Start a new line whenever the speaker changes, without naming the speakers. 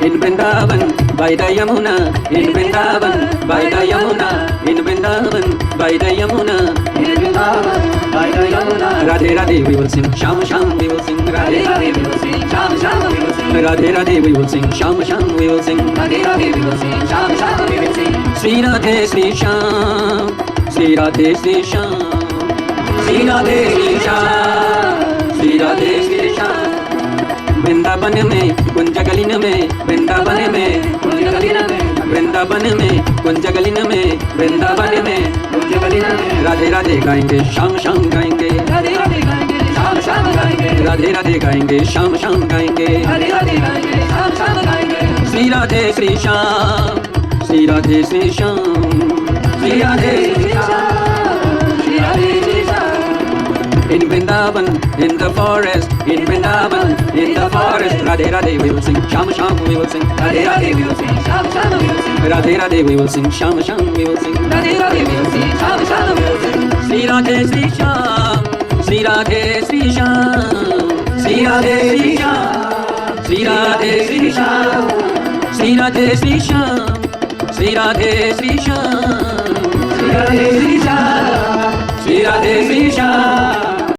in Vrindavan, by the Yamuna, in Vrindavan, by the Yamuna, in Vrindavan, by the Yamuna, in Vrindavan, by the Yamuna. Radhe Radhe, we will sing, Sham Sham, we will sing, Radhe Radhe, we will sing, Sham Sham, we will sing, Radhe Radhe, we will sing, Sham Sham, we will sing, Radhe Radhe, we will sing, Sham Sham, we will sing. Sri Radhe, Sri Sham, Sri Radhe, Sri Sham, Sri Radhe, Sri Sham, Sri Radhe, Sri Sham. Vrindavan में कुंजगलिन में वृंदावन में कुंजगलिन में वृंदावन में कुंजगलिन में वृंदावन में कुंजगलिन में राधे राधे गाएंगे शाम शाम गाएंगे राधे राधे गाएंगे शाम शाम गाएंगे राधे राधे गाएंगे शाम शाम गाएंगे राधे राधे गाएंगे शाम शाम गाएंगे Shri Radhe Shri Shyam Shri Radhe Shri Shyam Shri Radhe Shri Shyam Shri Radhe Shri Shyam In Vrindavan, in the forest, in Vrindavan, in the forest, Radhe Radhe we will sing, Sham Sham we will sing, Radhe Radhe we will sing, Sham Sham we will sing, Radhe Radhe we will sing, Sham Sham we will sing, Radhe Radhe we will sing, Sham Sham we will sing. Sri Radhe Sri Sham, Sri Radhe Sri Sham, Sri Radhe Sri Sham, Sri Radhe Sri Sham, Sri Radhe Sri Sham, Sri Radhe Sri Sham, Sri Radhe Sri Sham, Sri Radhe Sri Sham.